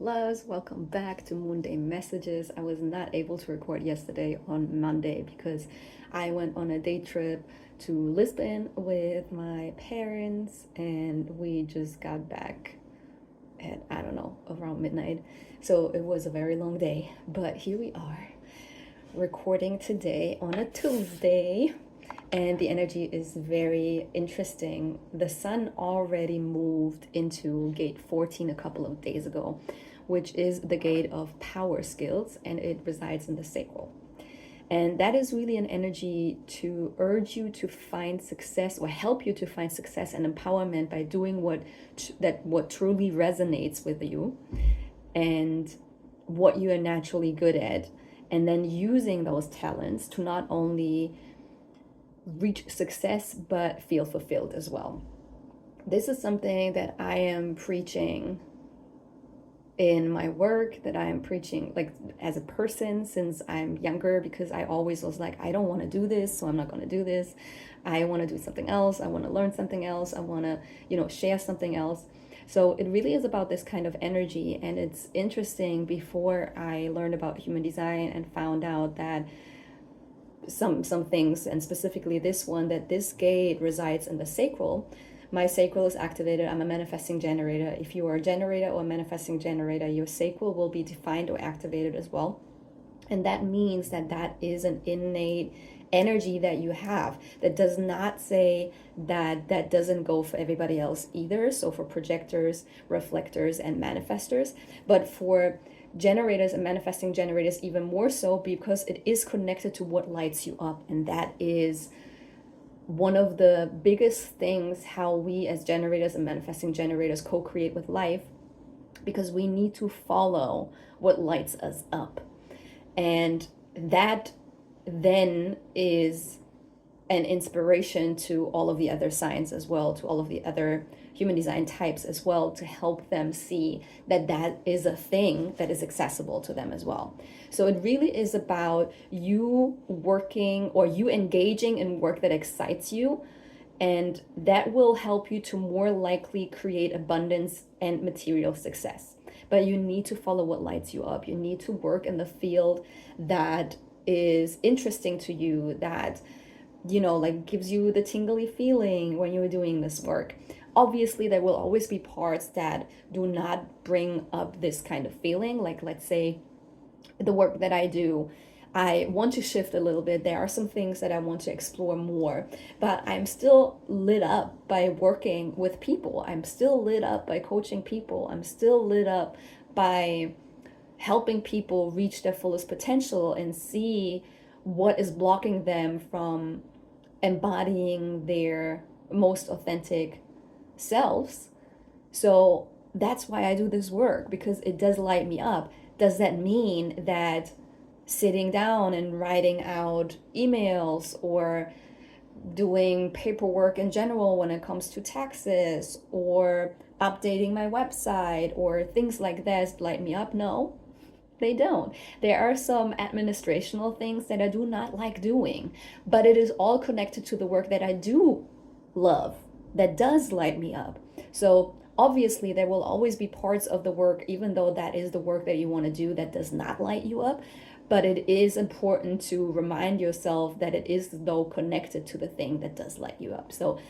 loves, welcome back to Monday Messages. I was not able to record yesterday on Monday because I went on a day trip to Lisbon with my parents and we just got back at, I don't know, around midnight. So it was a very long day, but here we are recording today on a Tuesday. And the energy is very interesting. The sun already moved into gate 14 a couple of days ago, which is the gate of power skills, and it resides in the sacral. And that is really an energy to urge you to find success or help you to find success and empowerment by doing what truly resonates with you and what you are naturally good at, and then using those talents to not only reach success but feel fulfilled as well. This is something that I am preaching in my work, that I am preaching like as a person since I'm younger, because I always was like, I don't want to do this, so I'm not going to do this. I want to do something else. I want to learn something else. I want to, share something else. So it really is about this kind of energy. And it's interesting, before I learned about human design and found out that some things, and specifically this one, that this gate resides in the sacral. My sacral is activated. I'm a manifesting generator. If you are a generator or a manifesting generator, your sacral will be defined or activated as well. And that means that that is an innate energy that you have. That does not say that that doesn't go for everybody else either. So for projectors, reflectors, and manifestors, but for generators and manifesting generators even more so, because it is connected to what lights you up. And that is one of the biggest things, how we as generators and manifesting generators co-create with life, because we need to follow what lights us up. And that then is an inspiration to all of the other signs as well, to all of the other human design types as well, to help them see that that is a thing that is accessible to them as well. So it really is about you working, or you engaging in work that excites you, and that will help you to more likely create abundance and material success. But you need to follow what lights you up. You need to work in the field that is interesting to you, that like gives you the tingly feeling when you're doing this work. Obviously, there will always be parts that do not bring up this kind of feeling. Like, let's say the work that I do, I want to shift a little bit. There are some things that I want to explore more, but I'm still lit up by working with people. I'm still lit up by coaching people. I'm still lit up by helping people reach their fullest potential and see what is blocking them from embodying their most authentic selves. So that's why I do this work, because it does light me up. Does that mean that sitting down and writing out emails or doing paperwork in general when it comes to taxes or updating my website or things like that light me up? No, they don't. There are some administrational things that I do not like doing, but it is all connected to the work that I do love, that does light me up. So obviously there will always be parts of the work, even though that is the work that you want to do, that does not light you up. But it is important to remind yourself that it is, though, connected to the thing that does light you up. So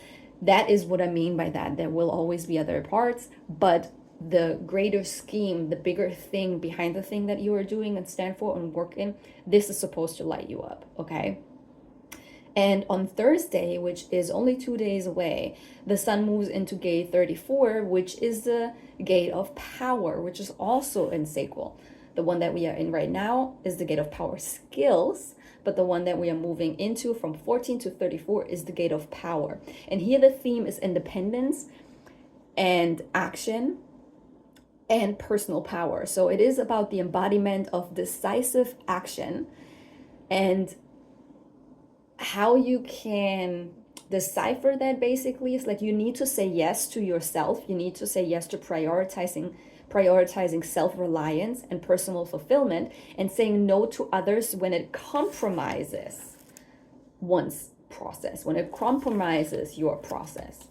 that is what I mean by that. There will always be other parts, but the greater scheme, the bigger thing behind the thing that you are doing and stand for and work in, this is supposed to light you up, okay? And on Thursday, which is only 2 days away, the sun moves into gate 34, which is the gate of power, which is also in sacral. The one that we are in right now is the gate of power skills, but the one that we are moving into from 14 to 34 is the gate of power. And here the theme is independence and action and personal power. So it is about the embodiment of decisive action, and how you can decipher that basically is like, you need to say yes to yourself. You need to say yes to prioritizing self-reliance and personal fulfillment, and saying no to others when it compromises one's process, when it compromises your process.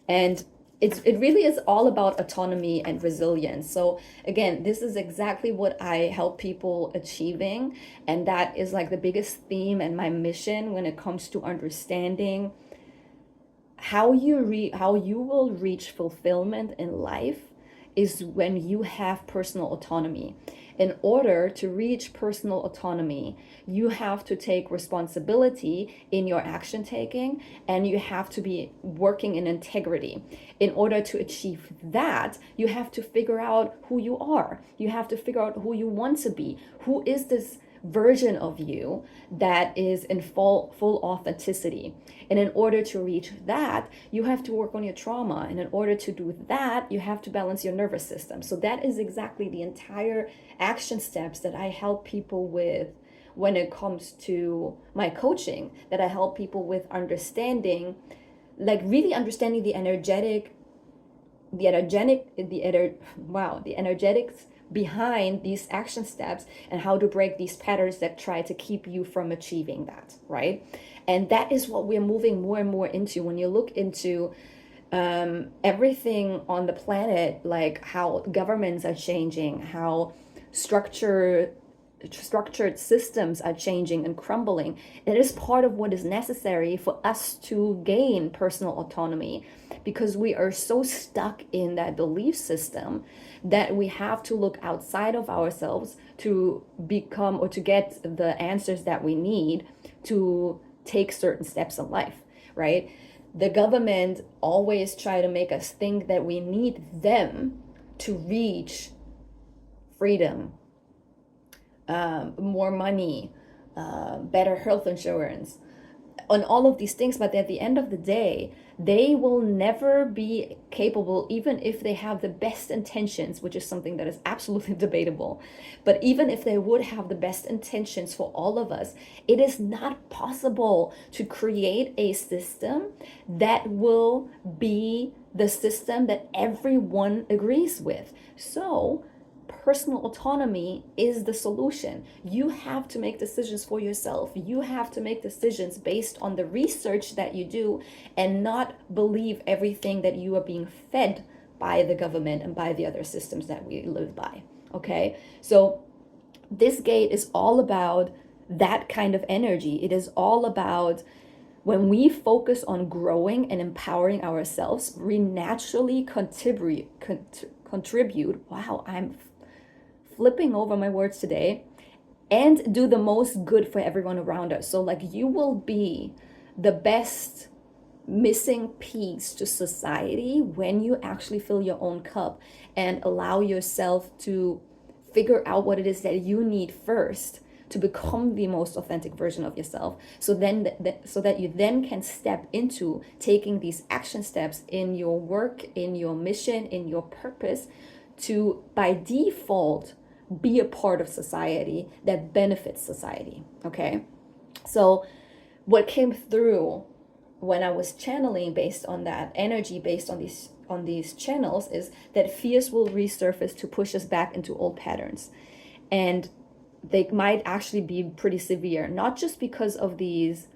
And it really is all about autonomy and resilience. So again, this is exactly what I help people achieving, and that is like the biggest theme and my mission when it comes to understanding how you will reach fulfillment in life is when you have personal autonomy. In order to reach personal autonomy, you have to take responsibility in your action taking, and you have to be working in integrity. In order to achieve that, you have to figure out who you are. You have to figure out who you want to be. Who is this version of you that is in full authenticity? And in order to reach that, you have to work on your trauma, and in order to do that, you have to balance your nervous system. So that is exactly the entire action steps that I help people with when it comes to my coaching, that I help people with understanding, like really understanding the energetics behind these action steps, and how to break these patterns that try to keep you from achieving that, right? And that is what we're moving more and more into. When you look into everything on the planet, like how governments are changing, how structured systems are changing and crumbling, it is part of what is necessary for us to gain personal autonomy, because we are so stuck in that belief system that we have to look outside of ourselves to become or to get the answers that we need to take certain steps in life, right? The government always try to make us think that we need them to reach freedom, more money, better health insurance, on all of these things. But at the end of the day, they will never be capable, even if they have the best intentions, which is something that is absolutely debatable. But even if they would have the best intentions for all of us, it is not possible to create a system that will be the system that everyone agrees with. So personal autonomy is the solution. You have to make decisions for yourself. You have to make decisions based on the research that you do, and not believe everything that you are being fed by the government and by the other systems that we live by. Okay? So this gate is all about that kind of energy. It is all about when we focus on growing and empowering ourselves, we naturally contribute. Wow, I'm flipping over my words today, and do the most good for everyone around us. So like, you will be the best missing piece to society when you actually fill your own cup and allow yourself to figure out what it is that you need first to become the most authentic version of yourself. So then so that you then can step into taking these action steps in your work, in your mission, in your purpose, to by default be a part of society that benefits society. Okay? So what came through when I was channeling based on that energy, based on these channels, is that fears will resurface to push us back into old patterns. And they might actually be pretty severe, not just because of these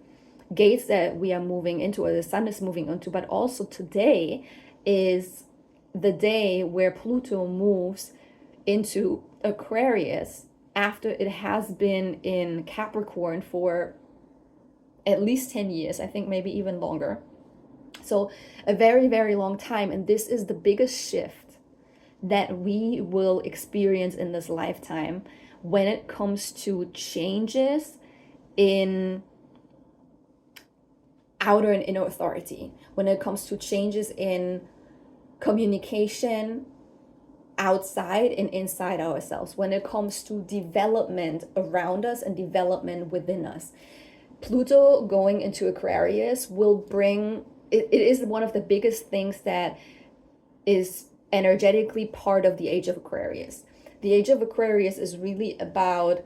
gates that we are moving into, or the sun is moving into, but also today is the day where Pluto moves into Aquarius after it has been in Capricorn for at least 10 years, I think maybe even longer. So a very, very long time. And this is the biggest shift that we will experience in this lifetime when it comes to changes in outer and inner authority, when it comes to changes in communication outside and inside ourselves, when it comes to development around us and development within us. Pluto going into Aquarius will bring, it is one of the biggest things that is energetically part of the age of Aquarius. The age of Aquarius is really about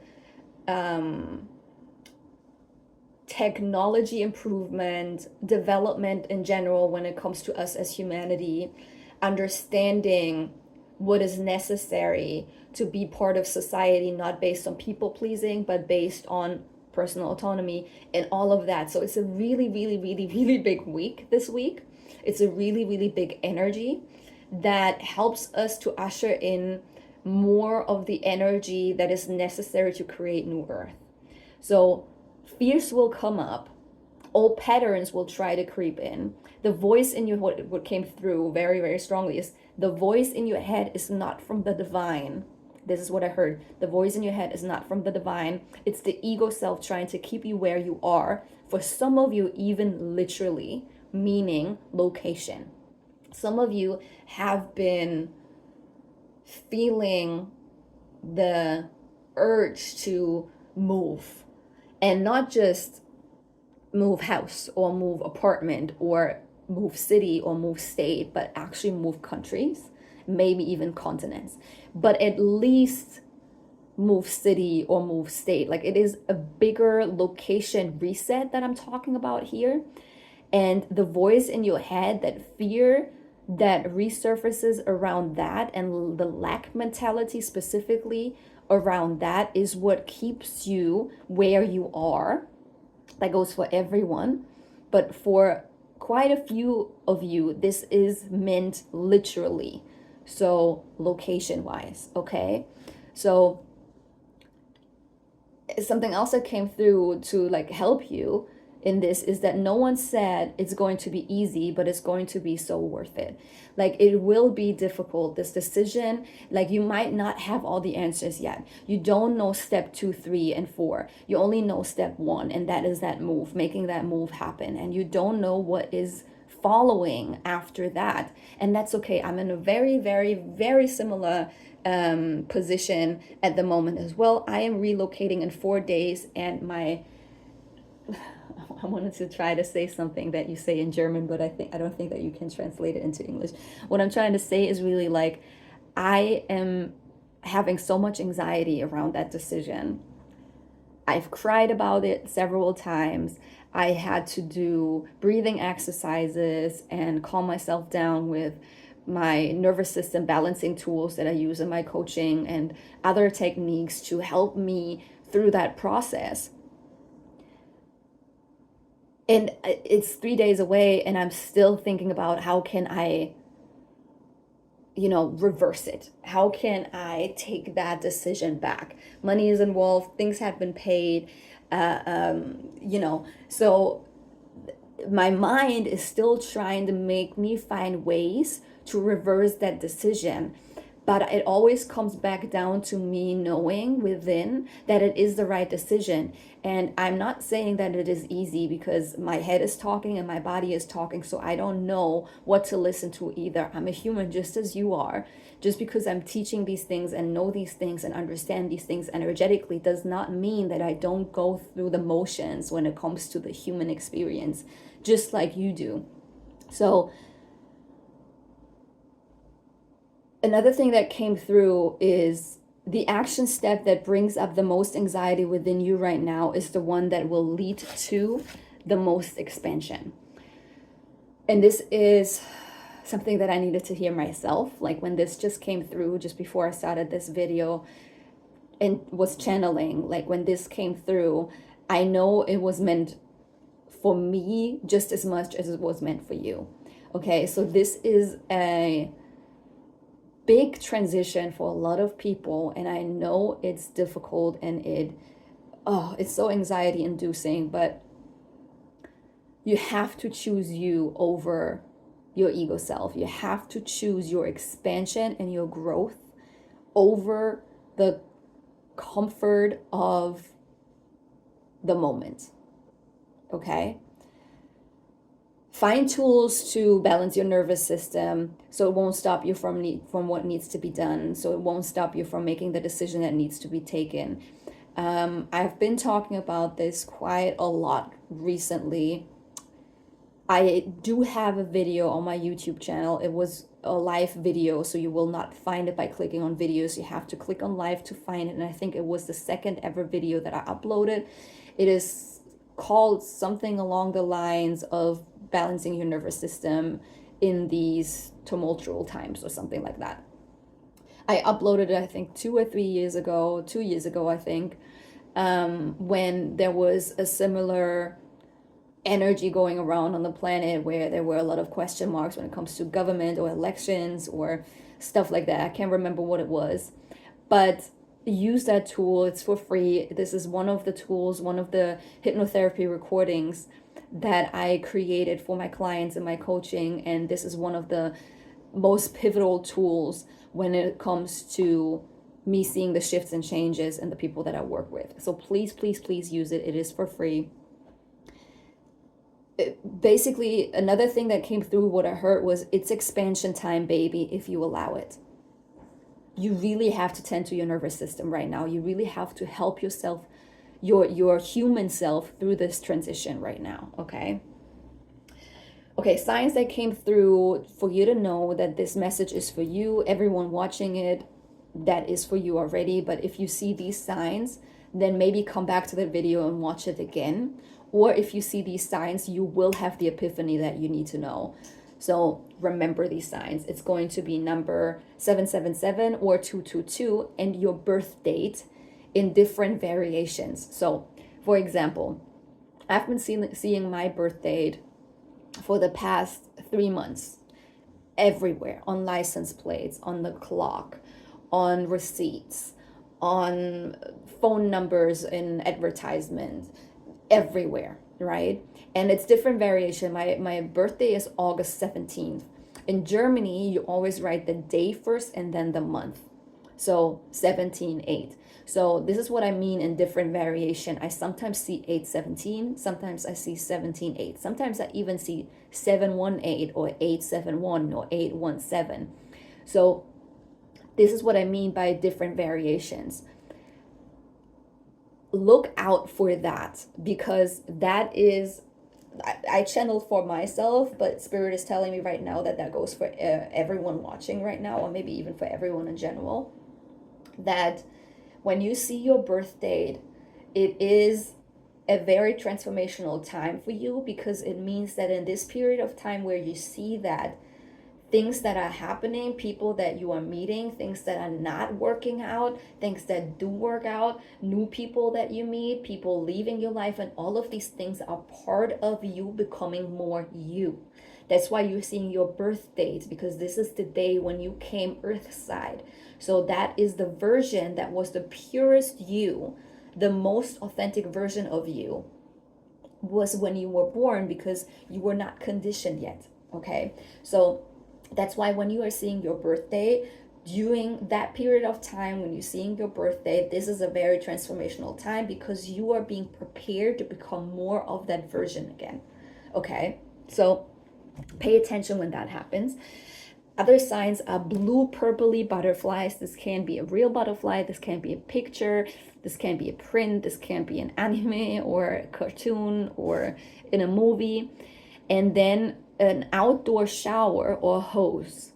technology improvement, development in general when it comes to us as humanity, understanding what is necessary to be part of society, not based on people pleasing, but based on personal autonomy and all of that. So it's a really, really, really, really big week this week. It's a really, really big energy that helps us to usher in more of the energy that is necessary to create new earth. So fears will come up, old patterns will try to creep in. The voice in you, what came through very, very strongly is the voice in your head is not from the divine. This is what I heard. The voice in your head is not from the divine. It's the ego self trying to keep you where you are. For some of you, even literally, meaning location. Some of you have been feeling the urge to move, and not just move house or move apartment or move city or move state, but actually move countries, maybe even continents, but at least move city or move state. Like, it is a bigger location reset that I'm talking about here. And the voice in your head, that fear that resurfaces around that, and the lack mentality specifically around that, is what keeps you where you are. That goes for everyone, but for quite a few of you, this is meant literally. So location wise, okay? So something else that came through to like help you in this is that no one said it's going to be easy, but it's going to be so worth it. Like, it will be difficult, this decision. Like, you might not have all the answers yet. You don't know step 2, 3, and 4. You only know step 1, and that is that move, making that move happen. And you don't know what is following after that. And that's okay. I'm in a very, very, very similar position at the moment as well. I am relocating in 4 days, and I wanted to try to say something that you say in German, but I don't think that you can translate it into English. What I'm trying to say is really like, I am having so much anxiety around that decision. I've cried about it several times. I had to do breathing exercises and calm myself down with my nervous system balancing tools that I use in my coaching and other techniques to help me through that process. And it's 3 days away, and I'm still thinking about how can I, reverse it? How can I take that decision back? Money is involved, things have been paid, so my mind is still trying to make me find ways to reverse that decision. But it always comes back down to me knowing within that it is the right decision. And I'm not saying that it is easy, because my head is talking and my body is talking. So I don't know what to listen to either. I'm a human just as you are. Just because I'm teaching these things and know these things and understand these things energetically does not mean that I don't go through the motions when it comes to the human experience, just like you do. So another thing that came through is the action step that brings up the most anxiety within you right now is the one that will lead to the most expansion. And this is something that I needed to hear myself. Like, when this just came through just before I started this video and was channeling, like when this came through, I know it was meant for me just as much as it was meant for you. Okay, so this is a big transition for a lot of people, and I know it's difficult, and it's so anxiety inducing, but you have to choose you over your ego self. You have to choose your expansion and your growth over the comfort of the moment. Okay? Find tools to balance your nervous system so it won't stop you from what needs to be done, so it won't stop you from making the decision that needs to be taken. I've been talking about this quite a lot recently. I do have a video on my YouTube channel. It was a live video, so you will not find it by clicking on videos. You have to click on live to find it, and I think it was the second ever video that I uploaded. It is called something along the lines of balancing your nervous system in these tumultuous times or something like that. I uploaded it, I think 2 or 3 years ago, 2 years ago, I think, when there was a similar energy going around on the planet where there were a lot of question marks when it comes to government or elections or stuff like that. I can't remember what it was, but use that tool. It's for free. This is one of the tools, one of the hypnotherapy recordings that I created for my clients in my coaching, and this is one of the most pivotal tools when it comes to me seeing the shifts and changes in the people that I work with. So please, please, please use it. It is for free. Basically, another thing that came through what I heard was, it's expansion time, baby, if you allow it. You really have to tend to your nervous system right now. You really have to help yourself, your human self, through this transition right now, okay? Okay, signs that came through for you to know that this message is for you. Everyone watching it, that is for you already. But if you see these signs, then maybe come back to the video and watch it again. Or if you see these signs, you will have the epiphany that you need to know. So remember these signs. It's going to be number 777 or 222 and your birth date in different variations. So for example, I've been seeing my birth date for the past 3 months everywhere, on license plates, on the clock, on receipts, on phone numbers in advertisements, everywhere, right? And it's different variation. My birthday is August 17th. In Germany, you always write the day first and then the month. So 17/8. So this is what I mean in different variation. I sometimes see 8/17, sometimes I see 17/8. Sometimes I even see 7/18 or 8/71 or 8/17. So this is what I mean by different variations. Look out for that, because that is, I channeled for myself, but Spirit is telling me right now that that goes for everyone watching right now, or maybe even for everyone in general, that when you see your birth date, it is a very transformational time for you, because it means that in this period of time where you see that things that are happening, people that you are meeting, things that are not working out, things that do work out, new people that you meet, people leaving your life, and all of these things are part of you becoming more you. That's why you're seeing your birth date, because this is the day when you came earthside. So that is the version that was the purest you, the most authentic version of you was when you were born, because you were not conditioned yet, okay? So that's why when you are seeing your birthday, during that period of time when you're seeing your birthday, this is a very transformational time, because you are being prepared to become more of that version again, okay? So pay attention when that happens. Other signs are blue purpley butterflies. This can be a real butterfly, this can be a picture, this can be a print, this can be an anime or a cartoon or in a movie. And then an outdoor shower or hose.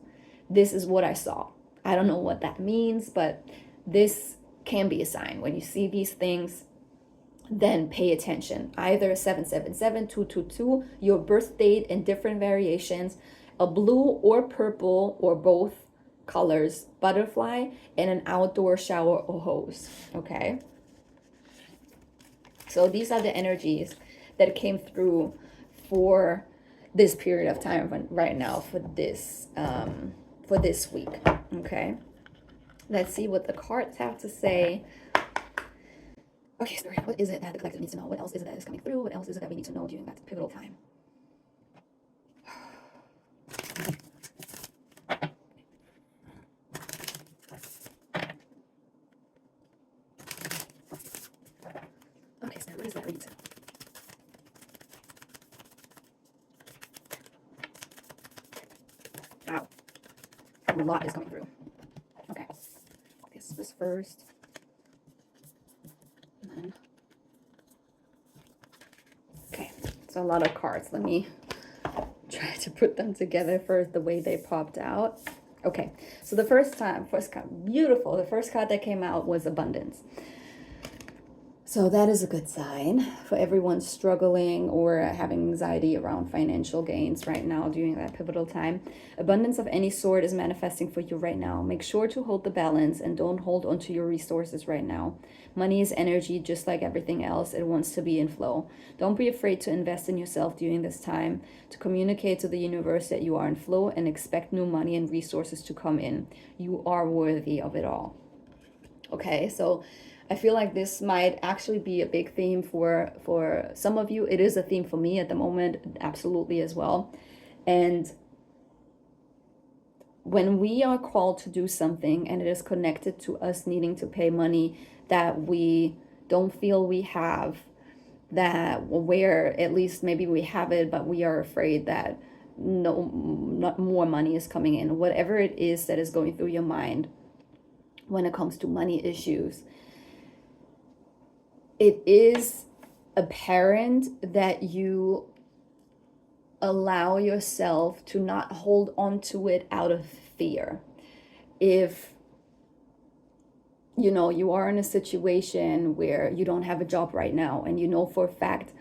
This is what I saw. I don't know what that means, but this can be a sign. When you see these things, then pay attention. Either 777, 222, your birth date in different variations, a blue or purple or both colors butterfly, and an outdoor shower or hose, okay? So these are the energies that came through for this period of time right now, for this week, okay? Let's see what the cards have to say. Okay, Spirit, what is it that the collective needs to know? What else is it that is coming through? What else is it that we need to know during that pivotal time? Okay, Spirit, what is that reason? Wow, a lot is coming through. Okay, this was first. Okay, so a lot of cards. Let me try to put them together first the way they popped out. Okay, so the first card, beautiful. The first card that came out was abundance. So that is a good sign for everyone struggling or having anxiety around financial gains right now during that pivotal time. Abundance of any sort is manifesting for you right now. Make sure to hold the balance and don't hold onto your resources right now. Money is energy, just like everything else. It wants to be in flow. Don't be afraid to invest in yourself during this time, to communicate to the universe that you are in flow and expect new money and resources to come in. You are worthy of it all. Okay, so I feel like this might actually be a big theme for some of you. It is a theme for me at the moment, absolutely as well. And when we are called to do something and it is connected to us needing to pay money that we don't feel we have, that where at least maybe we have it, but we are afraid that no, not more money is coming in, whatever it is that is going through your mind when it comes to money issues, it is apparent that you allow yourself to not hold on to it out of fear. If you are in a situation where you don't have a job right now and you know for a fact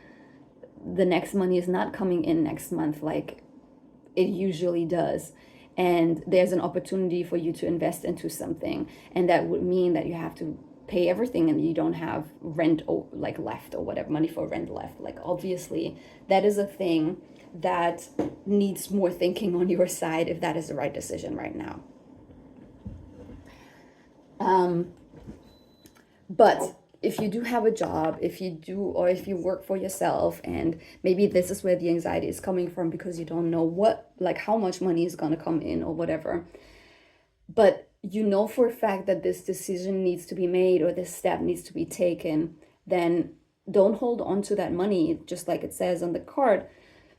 the next money is not coming in next month like it usually does, and there's an opportunity for you to invest into something, and that would mean that you have to pay everything and you don't have rent like left or whatever, money for rent left, like obviously that is a thing that needs more thinking on your side if that is the right decision right now. But if you do have a job, if you work for yourself, and maybe this is where the anxiety is coming from because you don't know how much money is going to come in or whatever, but you know for a fact that this decision needs to be made or this step needs to be taken, then don't hold on to that money, just like it says on the card,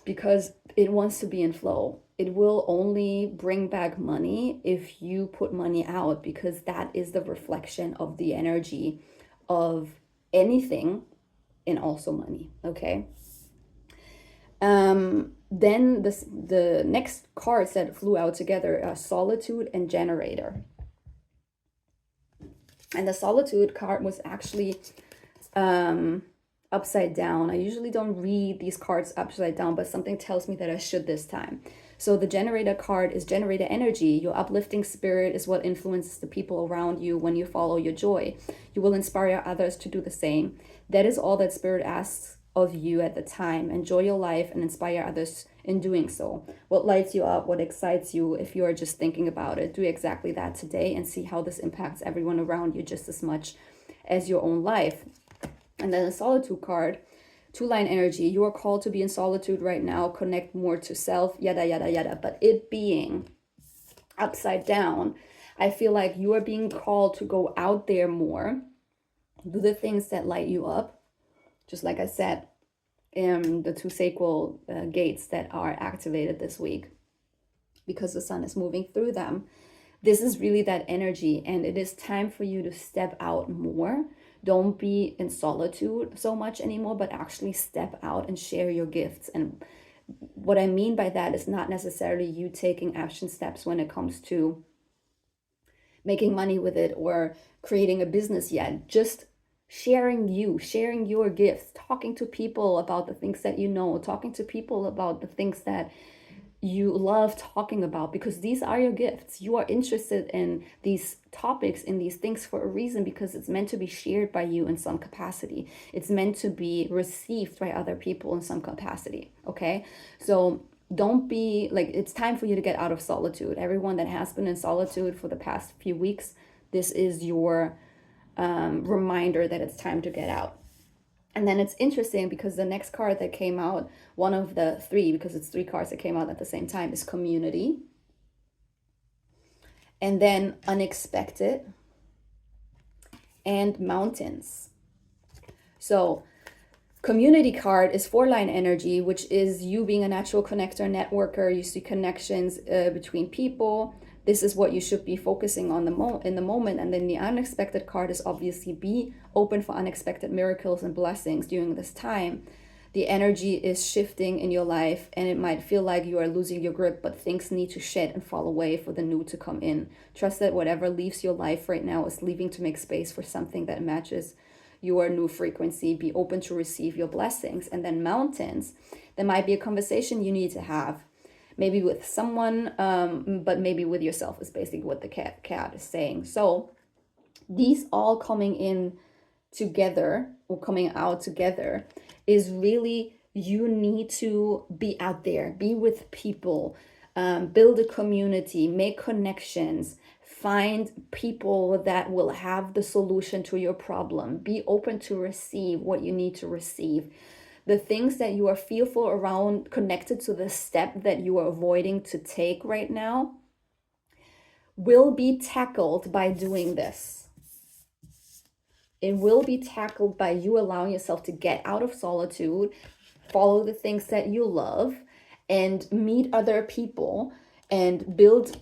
because it wants to be in flow. It will only bring back money if you put money out, because that is the reflection of the energy of anything, and also money. Okay. Then the next cards that flew out together are Solitude and Generator. And the Solitude card was actually upside down. I usually don't read these cards upside down, but something tells me that I should this time. So the Generator card is generator energy. Your uplifting spirit is what influences the people around you when you follow your joy. You will inspire others to do the same. That is all that spirit asks of you at the time. Enjoy your life and inspire others in doing so. What lights you up, what excites you, if you are just thinking about it, do exactly that today and see how this impacts everyone around you just as much as your own life. And then the Solitude card, 2-line energy. You are called to be in solitude right now, connect more to self, yada, yada, yada. But it being upside down, I feel like you are being called to go out there more, do the things that light you up. Just like I said, the 2 sacral gates that are activated this week, because the sun is moving through them. This is really that energy, and it is time for you to step out more. Don't be in solitude so much anymore, but actually step out and share your gifts. And what I mean by that is not necessarily you taking action steps when it comes to making money with it or creating a business yet. Just sharing your gifts, talking to people about the things that you know, talking to people about the things that you love talking about, because these are your gifts. You are interested in these topics, in these things for a reason, because it's meant to be shared by you in some capacity. It's meant to be received by other people in some capacity. Okay, so don't be like, it's time for you to get out of solitude. Everyone that has been in solitude for the past few weeks, this is your reminder that it's time to get out. And then it's interesting because the next card that came out, one of the 3, because it's 3 cards that came out at the same time, is Community. And then Unexpected and Mountains. So Community card is 4-line energy, which is you being a natural connector, networker. You see connections between people. This is what you should be focusing on in the moment. And then the Unexpected card is obviously be open for unexpected miracles and blessings during this time. The energy is shifting in your life, and it might feel like you are losing your grip, but things need to shed and fall away for the new to come in. Trust that whatever leaves your life right now is leaving to make space for something that matches your new frequency, be open to receive your blessings. And then mountains, there might be a conversation you need to have, maybe with someone, but maybe with yourself, is basically what the cat is saying. So these all coming in together, or coming out together, is really, you need to be out there, be with people, build a community, make connections, find people that will have the solution to your problem, be open to receive what you need to receive. The things that you are fearful around, connected to the step that you are avoiding to take right now, will be tackled by doing this. It will be tackled by you allowing yourself to get out of solitude, follow the things that you love, and meet other people and build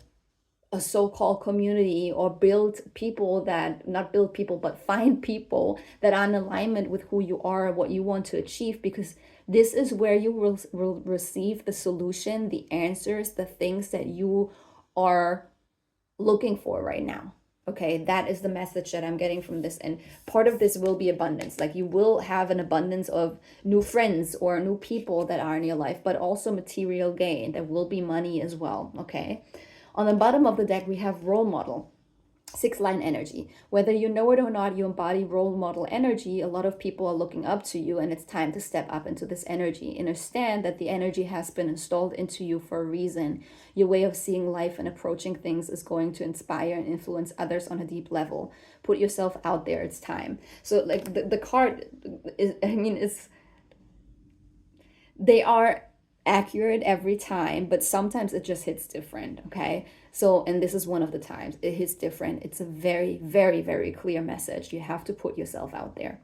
a so-called community, or build people that, not build people, but find people that are in alignment with who you are, what you want to achieve, because this is where you will receive the solution, the answers, the things that you are looking for right now. Okay, that is the message that I'm getting from this. And part of this will be abundance. Like, you will have an abundance of new friends or new people that are in your life, but also material gain. There will be money as well. Okay. On the bottom of the deck, we have role model, 6-line energy. Whether you know it or not, you embody role model energy. A lot of people are looking up to you, and it's time to step up into this energy. Understand that the energy has been installed into you for a reason. Your way of seeing life and approaching things is going to inspire and influence others on a deep level. Put yourself out there. It's time. So like the card is, I mean, it's, they are accurate every time, but sometimes it just hits different. Okay, so, and this is one of the times it hits different. It's a very, very, very clear message. You have to put yourself out there.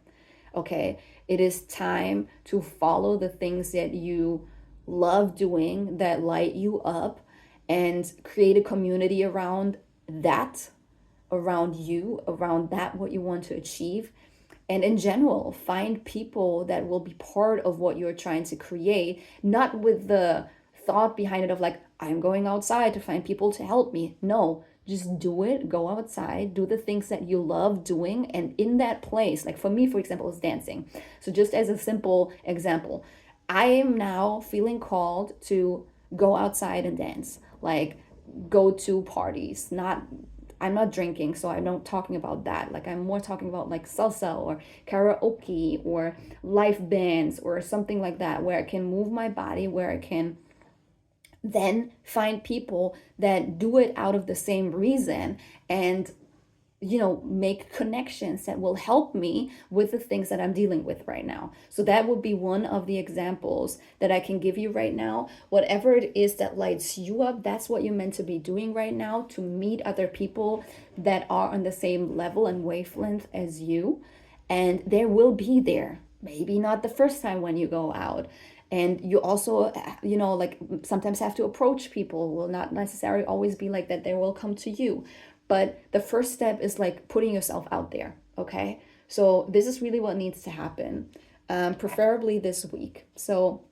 Okay, it is time to follow the things that you love doing, that light you up, and create a community around that, around you, around that, what you want to achieve. And in general, find people that will be part of what you're trying to create, not with the thought behind it of like, I'm going outside to find people to help me. No, just do it. Go outside, do the things that you love doing. And in that place, like for me, for example, is dancing. So just as a simple example, I am now feeling called to go outside and dance, like go to parties, I'm not drinking, so I'm not talking about that. Like, I'm more talking about like salsa or karaoke or live bands or something like that, where I can move my body, where I can then find people that do it out of the same reason, and make connections that will help me with the things that I'm dealing with right now. So that would be one of the examples that I can give you right now. Whatever it is that lights you up, that's what you're meant to be doing right now, to meet other people that are on the same level and wavelength as you. And they will be there. Maybe not the first time when you go out. And you also, like sometimes have to approach people. Will not necessarily always be like that. They will come to you. But the first step is like putting yourself out there, okay? So this is really what needs to happen, preferably this week. So,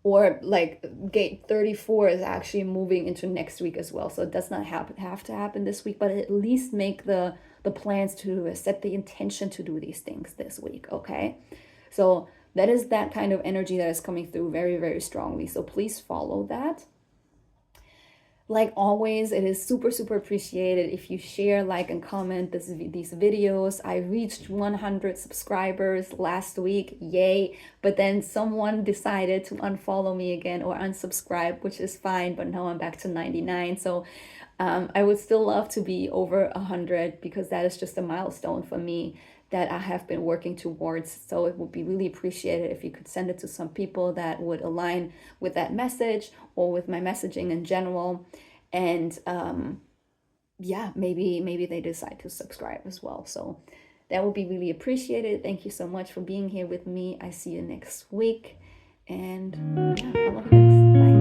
or like gate 34 is actually moving into next week as well. So it does not have to happen this week, but at least make the plans to do it, set the intention to do these things this week, okay? So that is that kind of energy that is coming through very, very strongly. So please follow that. Like always, it is super, super appreciated if you share, like, and comment these videos. I reached 100 subscribers last week, yay! But then someone decided to unfollow me again or unsubscribe, which is fine, but now I'm back to 99. So I would still love to be over 100, because that is just a milestone for me that I have been working towards. So it would be really appreciated if you could send it to some people that would align with that message or with my messaging in general. And maybe they decide to subscribe as well. So that would be really appreciated. Thank you so much for being here with me. I see you next week. And yeah, I love you guys. Bye.